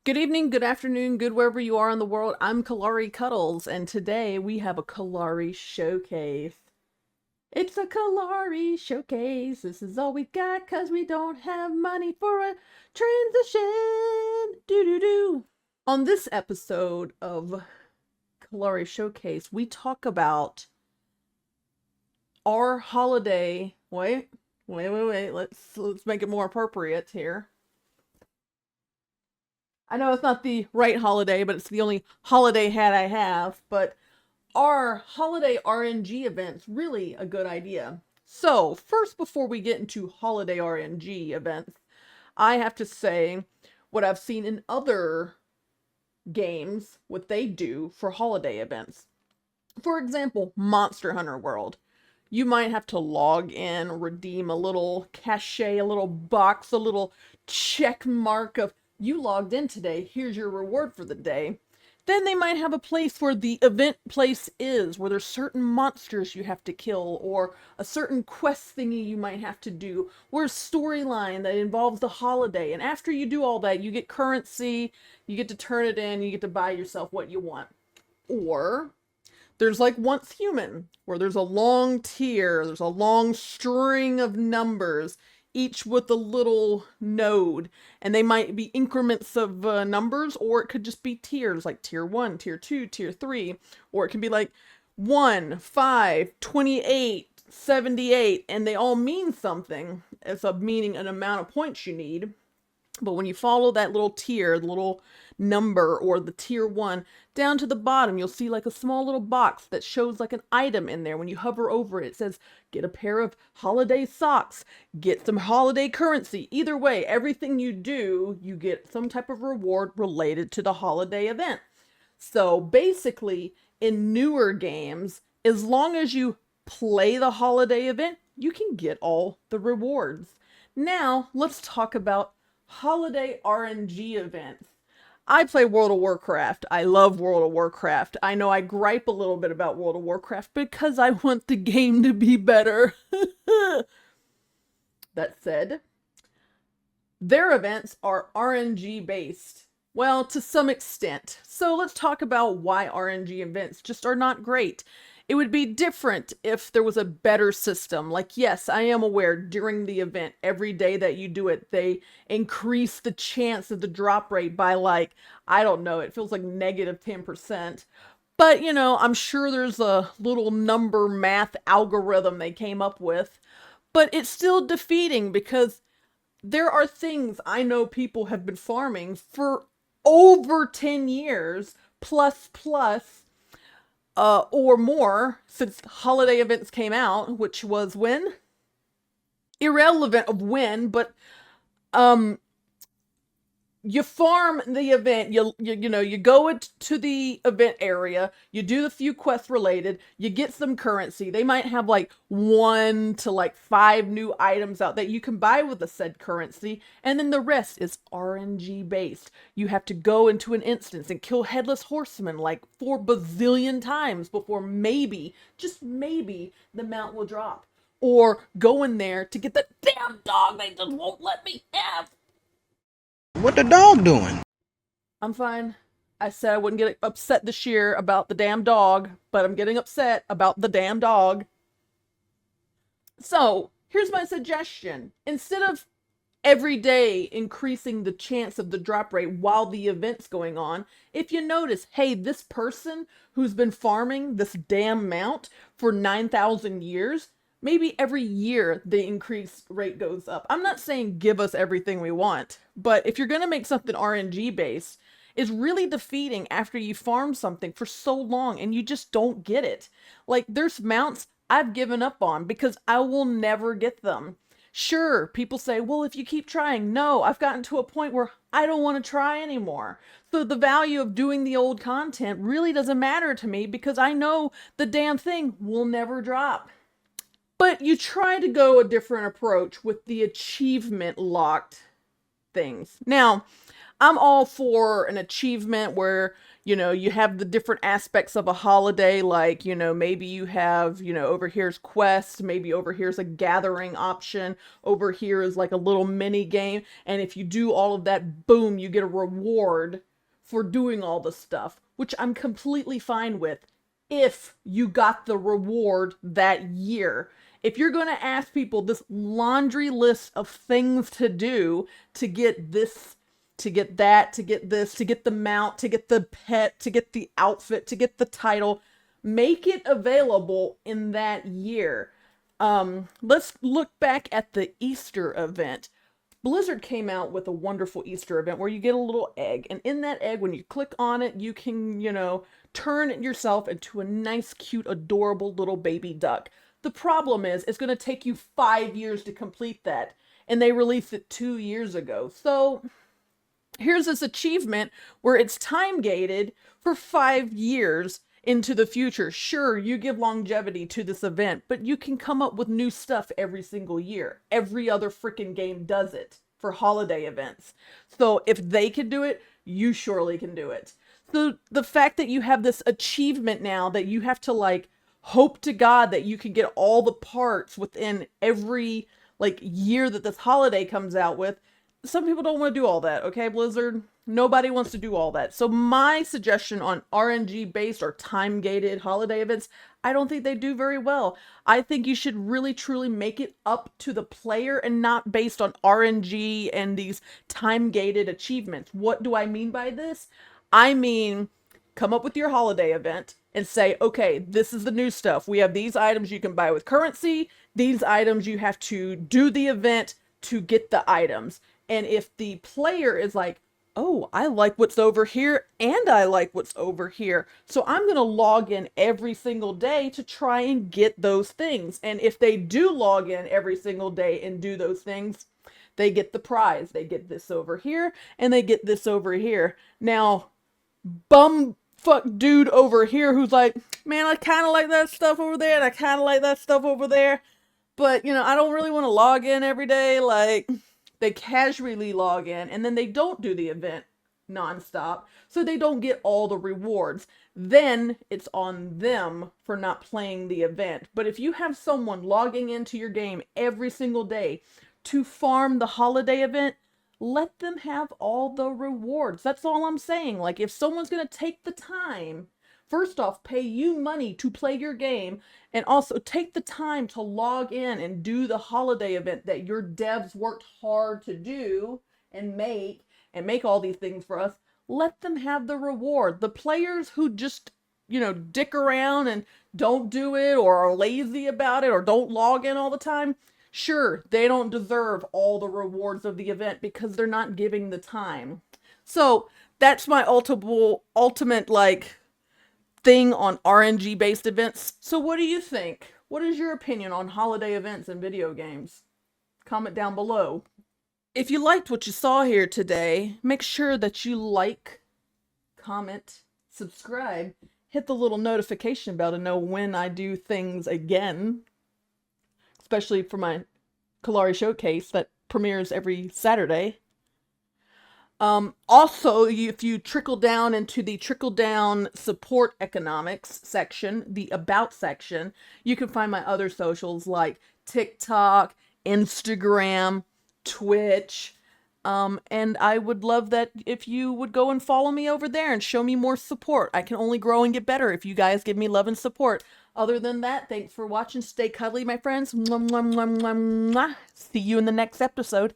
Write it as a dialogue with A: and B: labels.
A: Good evening, good afternoon, good wherever you are in the world. I'm Kelari Cuddles, and today we have a Kelari showcase. It's a Kelari showcase. This is all we got because we don't have money for a transition. Do. On this episode of Kelari Showcase, we talk about our holiday. Wait. Let's make it more appropriate here. I know it's not the right holiday, but it's the only holiday hat I have. But are holiday RNG events really a good idea? So, first, before we get into holiday RNG events, I have to say what I've seen in other games, what they do for holiday events. For example, Monster Hunter World. You might have to log in, redeem a little cachet, a little box, a little check mark of you logged in today, here's your reward for the day. Then they might have a place where the event place is, where there's certain monsters you have to kill, or a certain quest thingy you might have to do, or a storyline that involves the holiday. And after you do all that, you get currency, you get to turn it in, you get to buy yourself what you want. Or there's like Once Human, where there's a long tier, there's a long string of numbers, each with a little node, and they might be increments of numbers, or it could just be tiers, like tier 1, tier 2, tier 3, or it can be like 1, 5, 28, 78, and they all mean something. It's a meaning an amount of points you need. But when you follow that little tier, the little number or the tier 1 down to the bottom, you'll see like a small little box that shows like an item in there. When you hover over it, it says get a pair of holiday socks, get some holiday currency. Either way, everything you do, you get some type of reward related to the holiday event. So basically, in newer games, as long as you play the holiday event, you can get all the rewards. Now, let's talk about holiday RNG events. I play World of Warcraft. I love World of Warcraft. I know I gripe a little bit about World of Warcraft because I want the game to be better. That said, their events are RNG based. Well, to some extent. So let's talk about why RNG events just are not great. It would be different if there was a better system. Like, yes, I am aware during the event, every day that you do it, they increase the chance of the drop rate by like, I don't know, it feels like negative 10%. But, I'm sure there's a little number math algorithm they came up with. But it's still defeating because there are things I know people have been farming for over 10 years or more since holiday events came out, which was when? Irrelevant of when, but um you farm the event, you go to the event area, you do the few quests related, you get some currency. They might have like 1 to like 5 new items out that you can buy with the said currency, and then the rest is RNG based. You have to go into an instance and kill headless horsemen like 4 bazillion times before maybe, just maybe, the mount will drop. Or go in there to get the damn dog they just won't let me have.
B: What the dog doing?
A: I'm fine. I said I wouldn't get upset this year about the damn dog, but I'm getting upset about the damn dog. So, here's my suggestion. Instead of every day increasing the chance of the drop rate while the event's going on, if you notice, hey, this person who's been farming this damn mount for 9,000 years, maybe every year the increased rate goes up. I'm not saying give us everything we want, but if you're going to make something RNG based, it's really defeating after you farm something for so long and you just don't get it. Like, there's mounts I've given up on because I will never get them. Sure, people say, well, if you keep trying. No, I've gotten to a point where I don't want to try anymore. So the value of doing the old content really doesn't matter to me because I know the damn thing will never drop. But you try to go a different approach with the achievement locked things. Now, I'm all for an achievement where, you have the different aspects of a holiday, like, maybe you have, over here's quest, maybe over here's a gathering option, over here is like a little mini game, and if you do all of that, boom, you get a reward for doing all the stuff, which I'm completely fine with if you got the reward that year. If you're going to ask people this laundry list of things to do to get this, to get that, to get this, to get the mount, to get the pet, to get the outfit, to get the title, make it available in that year. Let's look back at the Easter event. Blizzard came out with a wonderful Easter event where you get a little egg, and in that egg, when you click on it, you can, turn it yourself into a nice, cute, adorable little baby duck. The problem is, it's going to take you 5 years to complete that, and they released it 2 years ago. So here's this achievement where it's time gated for 5 years into the future. Sure, you give longevity to this event, but you can come up with new stuff every single year. Every other freaking game does it for holiday events. So if they can do it, you surely can do it. So the fact that you have this achievement now that you have to like hope to God that you can get all the parts within every like year that this holiday comes out with, some people don't want to do all that, okay, Blizzard? Nobody wants to do all that. So my suggestion on RNG based or time gated holiday events, I don't think they do very well. I think you should really truly make it up to the player and not based on RNG and these time gated achievements. What do I mean by this? I mean, come up with your holiday event and say, okay, this is the new stuff. We have these items you can buy with currency. These items you have to do the event to get the items. And if the player is like, oh, I like what's over here and I like what's over here, so I'm going to log in every single day to try and get those things. And if they do log in every single day and do those things, they get the prize. They get this over here and they get this over here. Now, bumfuck dude over here who's like, man, I kind of like that stuff over there and I kind of like that stuff over there, but, I don't really want to log in every day. Like, they casually log in and then they don't do the event nonstop, so they don't get all the rewards. Then it's on them for not playing the event. But if you have someone logging into your game every single day to farm the holiday event, let them have all the rewards. That's all I'm saying. Like, if someone's going to take the time, first off, pay you money to play your game, and also take the time to log in and do the holiday event that your devs worked hard to do and make all these things for us. Let them have the reward. The players who just, dick around and don't do it or are lazy about it or don't log in all the time, sure, they don't deserve all the rewards of the event because they're not giving the time. So that's my ultimate like thing on RNG based events. So what do you think? What is your opinion on holiday events in video games? Comment down below. If you liked what you saw here today, make sure that you like, comment, subscribe, hit the little notification bell to know when I do things again, especially for my Kelari showcase that premieres every Saturday. Also, if you trickle down into the trickle down support economics section, the about section, you can find my other socials like TikTok, Instagram, Twitch. And I would love that if you would go and follow me over there and show me more support. I can only grow and get better if you guys give me love and support. Other than that, thanks for watching. Stay cuddly, my friends. Mwah, mwah, mwah, mwah, mwah. See you in the next episode.